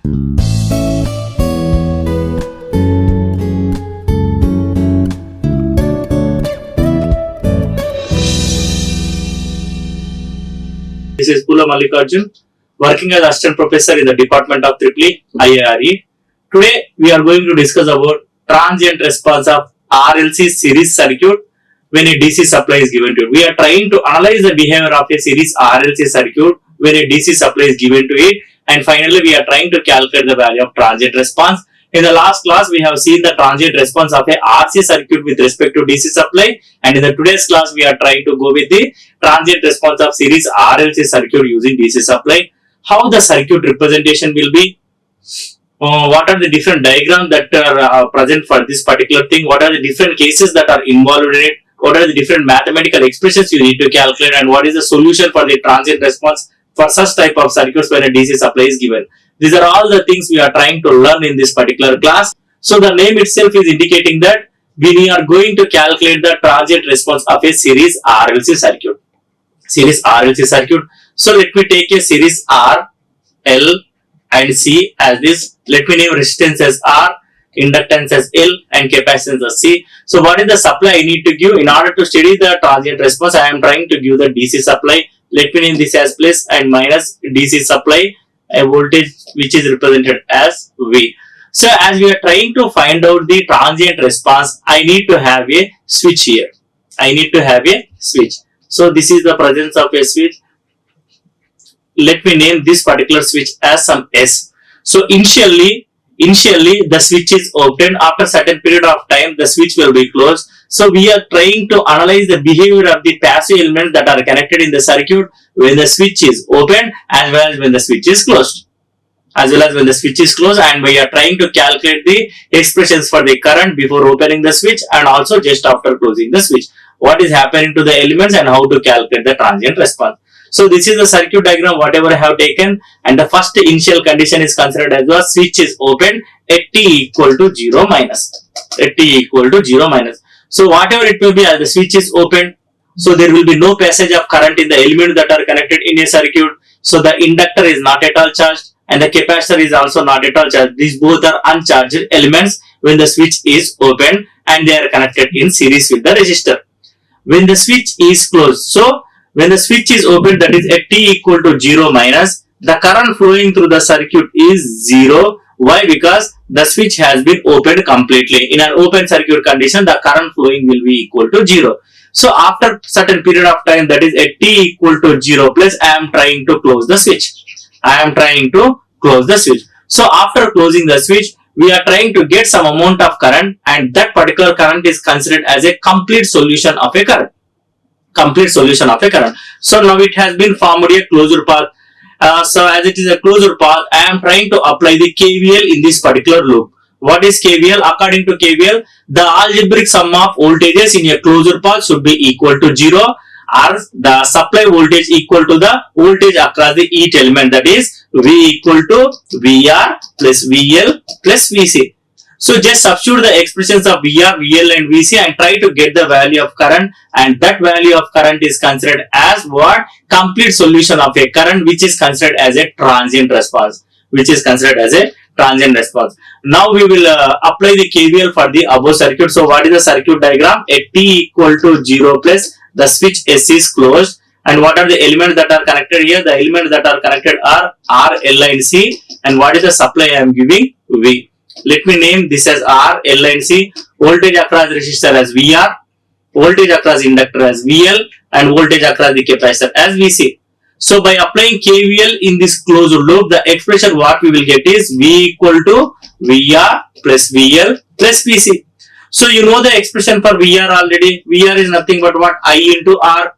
This is Mallikarjun, working as assistant professor in the department of IARE. Today we are going to discuss about transient response of RLC series circuit when a DC supply is given to it. We are trying to analyze the behavior of a series RLC circuit when a DC supply is given to it, and finally we are trying to calculate the value of transient response. In the last class, we have seen the transient response of a RC circuit with respect to DC supply, and in the today's class, we are trying to go with the transient response of series RLC circuit using DC supply. How the circuit representation will be, what are the different diagrams that are present for this particular thing, what are the different cases that are involved in it, what are the different mathematical expressions you need to calculate, and what is the solution for the transient response for such type of circuits when a DC supply is given. These are all the things we are trying to learn in this particular class. So the name itself is indicating that we are going to calculate the transient response of a series RLC circuit. Series RLC circuit. So let me take a series R, L and C as this. Let me name resistance as R, inductance as L and capacitance as C. So what is the supply I need to give? In order to study the transient response, I am trying to give the DC supply. Let me name this as plus and minus DC supply, a voltage which is represented as V. So as we are trying to find out the transient response, I need to have a switch here. I need to have a switch. So this is the presence of a switch. Let me name this particular switch as some S. So initially the switch is open. After certain period of time, the switch will be closed. So we are trying to analyze the behavior of the passive elements that are connected in the circuit when the switch is open as well as when the switch is closed. And we are trying to calculate the expressions for the current before opening the switch and also just after closing the switch. What is happening to the elements and how to calculate the transient response. So this is the circuit diagram whatever I have taken, and the first initial condition is considered as the switch is open at t equal to 0 minus. So whatever it may be, as the switch is open, so there will be no passage of current in the elements that are connected in a circuit. So the inductor is not at all charged and the capacitor is also not at all charged. These both are uncharged elements when the switch is open and they are connected in series with the resistor. When the switch is closed, so when the switch is open, that is at t equal to 0 minus, the current flowing through the circuit is 0. Why? Because the switch has been opened completely. In an open circuit condition, the current flowing will be equal to 0. So after certain period of time, that is at t equal to 0 plus, I am trying to close the switch. So after closing the switch, we are trying to get some amount of current, and that particular current is considered as a complete solution of a current. So now it has been formed a closure path. So as it is a closure path, I am trying to apply the KVL in this particular loop. What is KVL? According to KVL, the algebraic sum of voltages in a closure path should be equal to 0, or the supply voltage equal to the voltage across the each element, that is V equal to VR plus VL plus VC. So just substitute the expressions of VR, VL and VC and try to get the value of current, and that value of current is considered as what? Complete solution of a current, which is considered as a transient response. Now we will apply the KVL for the above circuit. So what is the circuit diagram? At t equal to 0 plus, the switch S is closed. And what are the elements that are connected here? The elements that are connected are R, L and C. And what is the supply I am giving? V. Let me name this as R, L and C. Voltage across resistor as VR, voltage across inductor as VL, and voltage across the capacitor as VC. So by applying KVL in this closed loop, the expression what we will get is V equal to VR plus VL plus VC. So you know the expression for VR already. VR is nothing but what? I into R.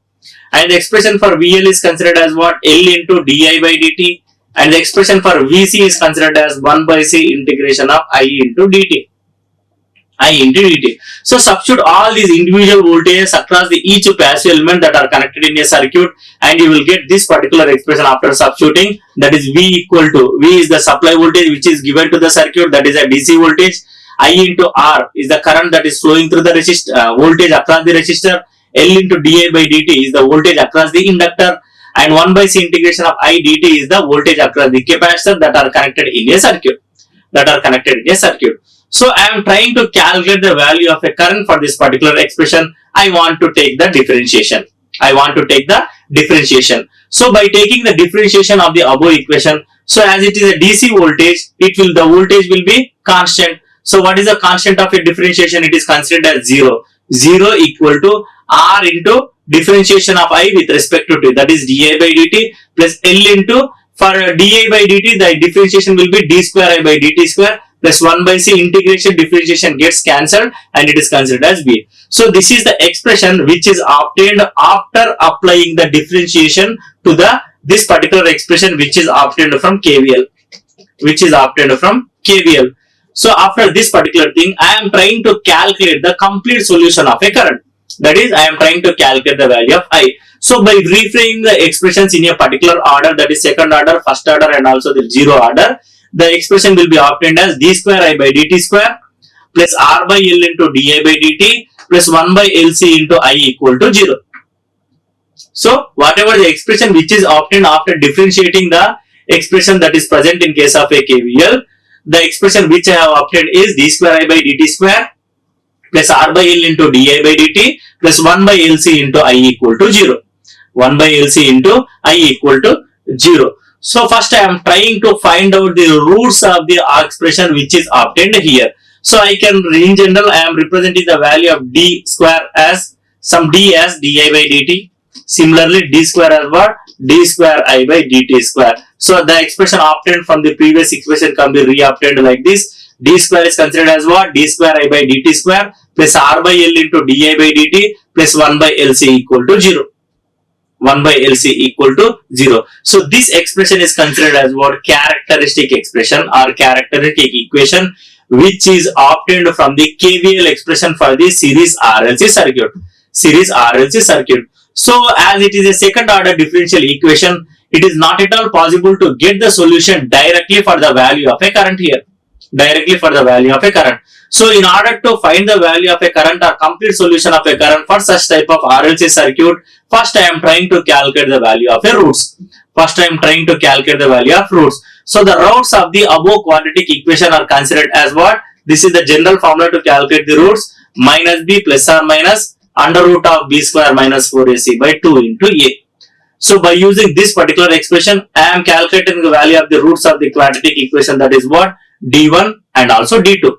And the expression for VL is considered as what? L into di by dt. And the expression for VC is considered as 1 by C integration of I into dt. So substitute all these individual voltages across the each passive element that are connected in a circuit, and you will get this particular expression after substituting, that is V equal to, V is the supply voltage which is given to the circuit, that is a DC voltage. I into R is the current that is flowing through the resistor, voltage across the resistor. L into di by dt is the voltage across the inductor. and 1 by C integration of I dt is the voltage across the capacitor that are connected in a circuit. So I am trying to calculate the value of a current for this particular expression. I want to take the differentiation. So by taking the differentiation of the above equation, so as it is a DC voltage, the voltage will be constant. So what is the constant of a differentiation? It is considered as 0. 0 equal to R into differentiation of I with respect to t, that is di by dt plus L into, for di by dt the differentiation will be d square I by dt square plus 1 by C integration differentiation gets cancelled and it is considered as B. So this is the expression which is obtained after applying the differentiation to this particular expression which is obtained from KVL. So after this particular thing, I am trying to calculate the complete solution of a current. That is, I am trying to calculate the value of I. So by reframing the expressions in a particular order, that is second order, first order and also the zero order, the expression will be obtained as d square I by dt square plus R by L into di by dt plus 1 by LC into I equal to 0. So whatever the expression which is obtained after differentiating the expression that is present in case of a KVL, the expression which I have obtained is d square I by dt square plus R by L into di by dt plus 1 by LC into I equal to 0. 1 by LC into I equal to 0. So first I am trying to find out the roots of the expression which is obtained here. So I can, in general, I am representing the value of d square as some d as di by dt. Similarly, d square as what? D square I by dt square. So the expression obtained from the previous expression can be re-obtained like this. D square is considered as what? D square I by dt square plus R by L into di by dt plus 1 by LC equal to 0. 1 by LC equal to 0. So this expression is considered as what? Characteristic expression or characteristic equation which is obtained from the KVL expression for the series RLC circuit. So as it is a second order differential equation, it is not at all possible to get the solution directly for the value of a current here. So in order to find the value of a current or complete solution of a current for such type of RLC circuit, first I am trying to calculate the value of a roots. So the roots of the above quadratic equation are considered as what? This is the general formula to calculate the roots: minus b plus or minus under root of b square minus 4ac by 2 into a. So by using this particular expression, I am calculating the value of the roots of the quadratic equation, that is what? D1 and also D2.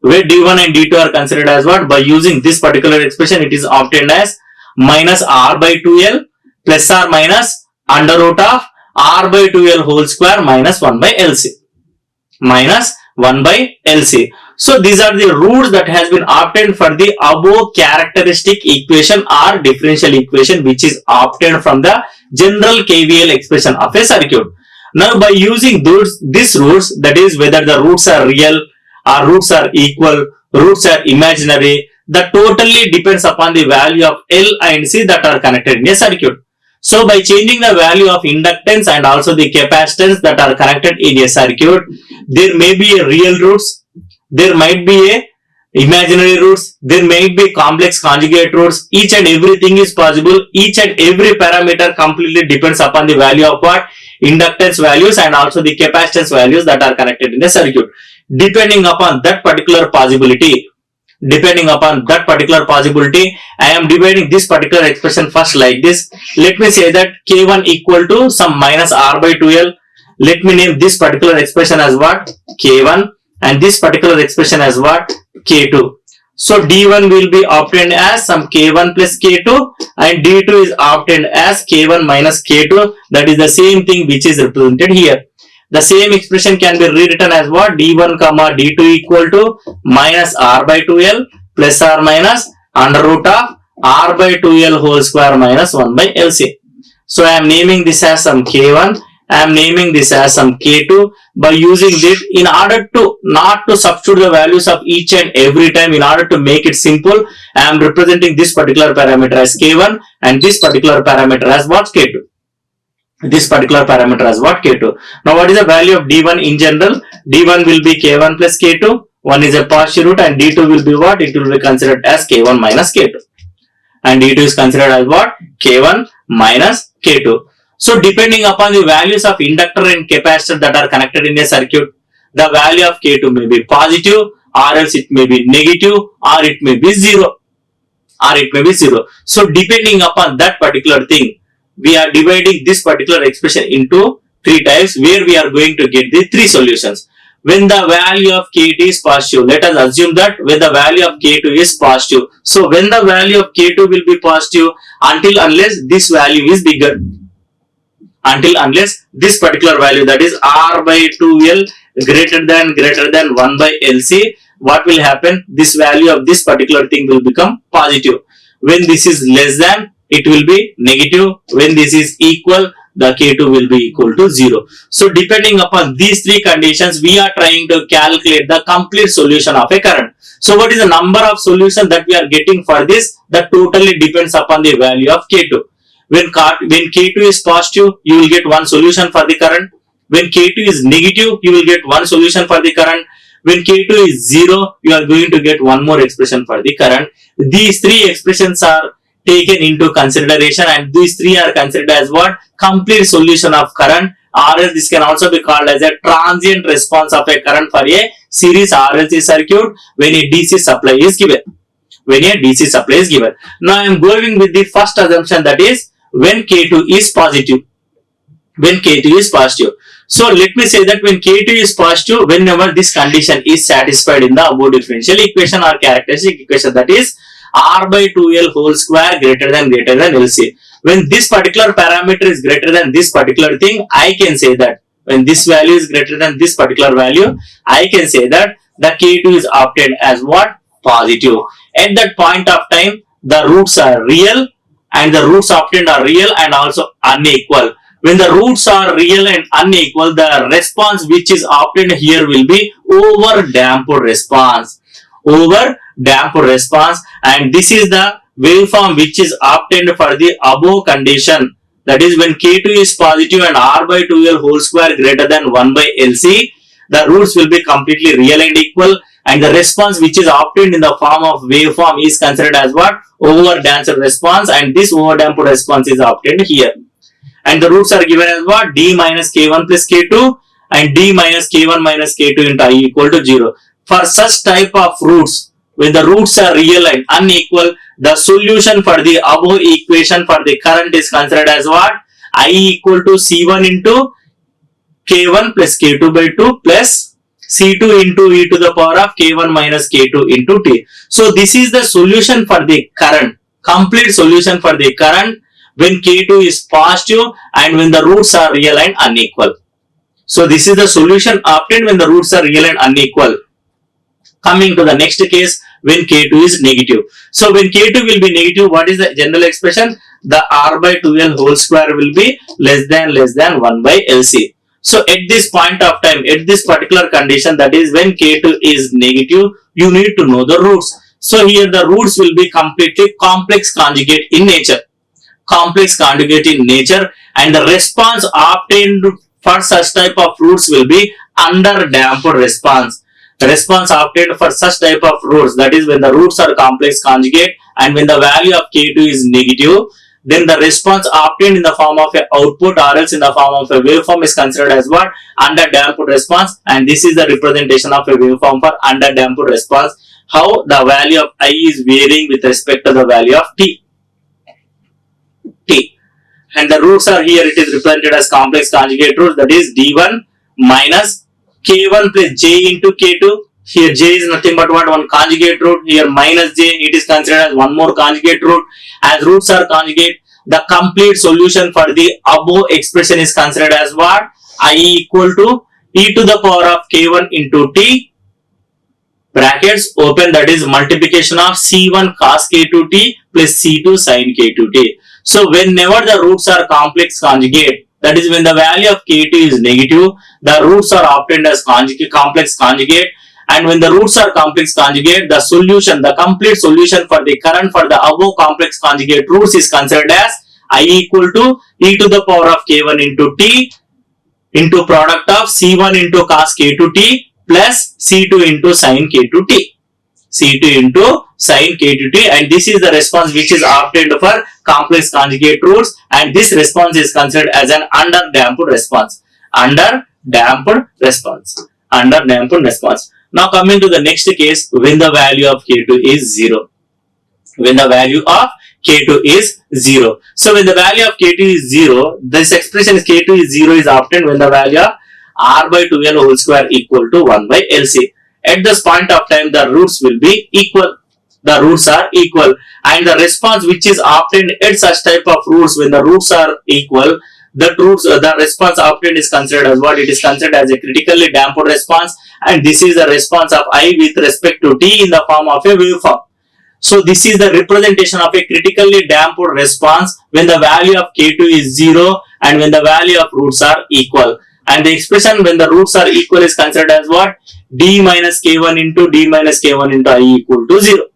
Where D1 and D2 are considered as what? By using this particular expression, it is obtained as minus R by 2L plus or minus under root of R by 2L whole square minus 1 by LC. So these are the roots that has been obtained for the above characteristic equation or differential equation which is obtained from the general KVL expression of a circuit. Now by using these roots, that is whether the roots are real or roots are equal, roots are imaginary, that totally depends upon the value of L and C that are connected in a circuit. So by changing the value of inductance and also the capacitance that are connected in a circuit, there may be a real roots, there might be a imaginary roots, there might be complex conjugate roots. Each and everything is possible. Each and every parameter completely depends upon the value of what? Inductance values and also the capacitance values that are connected in the circuit. Depending upon that particular possibility, I am dividing this particular expression first like this. Let me say that K1 equal to some minus R by 2L. Let me name this particular expression as what? K1, and this particular expression as what? K2. So D1 will be obtained as some K1 plus K2 and D2 is obtained as K1 minus K2. That is the same thing which is represented here. The same expression can be rewritten as what? D1 comma D2 equal to minus R by 2L plus or minus under root of R by 2L whole square minus 1 by LC. So I am naming this as some K1. I am naming this as some K2. By using this, in order to not to substitute the values of each and every time, in order to make it simple, I am representing this particular parameter as K1 and this particular parameter as what? K2. Now what is the value of D1 in general? D1 will be K1 plus K2. One is a partial root and D2 will be what? It will be considered as K1 minus K2. and d2 is considered as what? K1 minus K2. So depending upon the values of inductor and capacitor that are connected in a circuit, the value of K2 may be positive, or else it may be negative, or it may be 0. So depending upon that particular thing, we are dividing this particular expression into 3 types, where we are going to get the 3 solutions. When the value of K2 is positive, let us assume that when the value of K2 is positive. So when the value of K2 will be positive, unless this value is bigger. Unless this particular value, that is R by 2L greater than 1 by LC, what will happen? This value of this particular thing will become positive. When this is less than, it will be negative. When this is equal, the K2 will be equal to 0. So depending upon these 3 conditions, we are trying to calculate the complete solution of a current. So what is the number of solution that we are getting for this? That totally depends upon the value of K2. When K2 is positive, you will get one solution for the current. When K2 is negative, you will get one solution for the current. When K2 is 0, you are going to get one more expression for the current. These 3 expressions are taken into consideration, and these 3 are considered as what? Complete solution of current, or else this can also be called as a transient response of a current for a series RLC circuit when a DC supply is given. Now I am going with the first assumption, that is when K2 is positive. So let me say that when K2 is positive, whenever this condition is satisfied in the above differential equation or characteristic equation, that is R by 2L whole square greater than LC. When this particular parameter is greater than this particular thing, I can say that when this value is greater than this particular value, I can say that the K2 is obtained as what? Positive. At that point of time, the roots are real, and the roots obtained are real and also unequal. When the roots are real and unequal, the response which is obtained here will be overdamped response. And this is the waveform which is obtained for the above condition. That is when K2 is positive and R by 2L whole square greater than 1 by LC, the roots will be completely real and equal, and the response which is obtained in the form of waveform is considered as what? Overdamped response, and this overdamped response is obtained here. And the roots are given as what? D minus K1 plus K2 and D minus K1 minus K2 into I equal to 0. For such type of roots, when the roots are real and unequal, the solution for the above equation for the current is considered as what? I equal to C1 into K1 plus K2 by 2 plus C2 into e to the power of K1 minus K2 into T. So this is the solution for the current, complete solution for the current when K2 is positive and when the roots are real and unequal. So this is the solution obtained when the roots are real and unequal. Coming to the next case, when K2 is negative. So when K2 will be negative, what is the general expression? The R by 2L whole square will be less than 1 by LC. So at this point of time, at this particular condition, that is when K2 is negative, you need to know the roots. So here the roots will be completely complex conjugate in nature. And the response obtained for such type of roots will be underdamped response. The response obtained for such type of roots, that is when the roots are complex conjugate and when the value of K2 is negative, then the response obtained in the form of an output or else in the form of a waveform is considered as what? Underdamped response, and this is the representation of a waveform for underdamped response. How the value of I is varying with respect to the value of T. And the roots are here, it is represented as complex conjugate roots, that is D1 minus K1 plus J into K2. Here J is nothing but what? One conjugate root. Here minus J, it is considered as one more conjugate root. As roots are conjugate, the complete solution for the above expression is considered as what? I equal to e to the power of K1 into T, brackets open, that is multiplication of C1 cos K2T plus C2 sin K2T. So whenever the roots are complex conjugate, that is when the value of K2 is negative, the roots are obtained as complex conjugate, and when the roots are complex conjugate, the solution, the complete solution for the current for the above complex conjugate roots is considered as I equal to e to the power of K1 into T into product of C1 into cos K2T plus C2 into sin K2T. C2 into sin K2t, and this is the response which is obtained for complex conjugate roots, and this response is considered as an underdamped response. Underdamped response. Underdamped response. Now coming to the next case, when the value of K2 is 0. When the value of K2 is 0. So when the value of K2 is 0, this expression is K2 is 0 is obtained when the value of R by 2L whole square equal to 1 by LC. At this point of time, the roots will be equal. The roots are equal, and the response which is obtained at such type of roots, when the roots are equal, the response obtained is considered as what? It is considered as a critically damped response, and this is the response of I with respect to t in the form of a waveform. So this is the representation of a critically damped response when the value of K2 is 0 and when the value of roots are equal. And the expression when the roots are equal is considered as what? D minus K1 into D minus K1 into I equal to 0.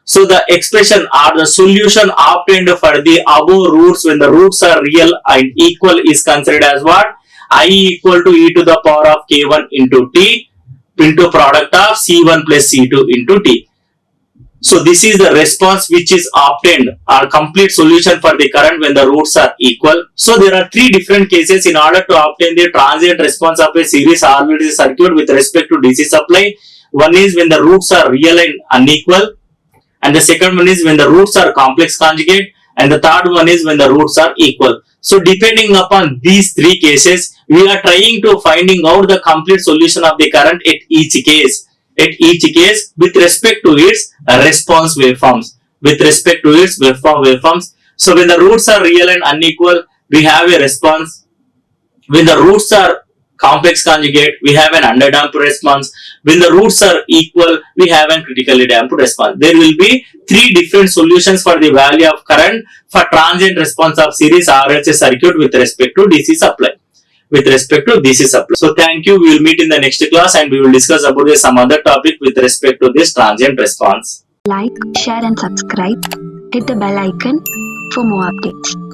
So the expression or the solution obtained for the above roots when the roots are real and equal is considered as what? I equal to e to the power of K1 into T into product of C1 plus C2 into T. So this is the response which is obtained or complete solution for the current when the roots are equal. So there are three different cases in order to obtain the transient response of a series RLC circuit with respect to DC supply. One is when the roots are real and unequal, and the second one is when the roots are complex conjugate, and the third one is when the roots are equal. So depending upon these three cases, we are trying to finding out the complete solution of the current at each case. With respect to its response waveforms. So when the roots are real and unequal, we have a response. When the roots are complex conjugate, we have an underdamped response. When the roots are equal, we have a critically damped response. There will be three different solutions for the value of current for transient response of series RLC circuit with respect to DC supply. So thank you. We will meet in the next class and we will discuss about some other topic with respect to this transient response. Like, share and subscribe. Hit the bell icon for more updates.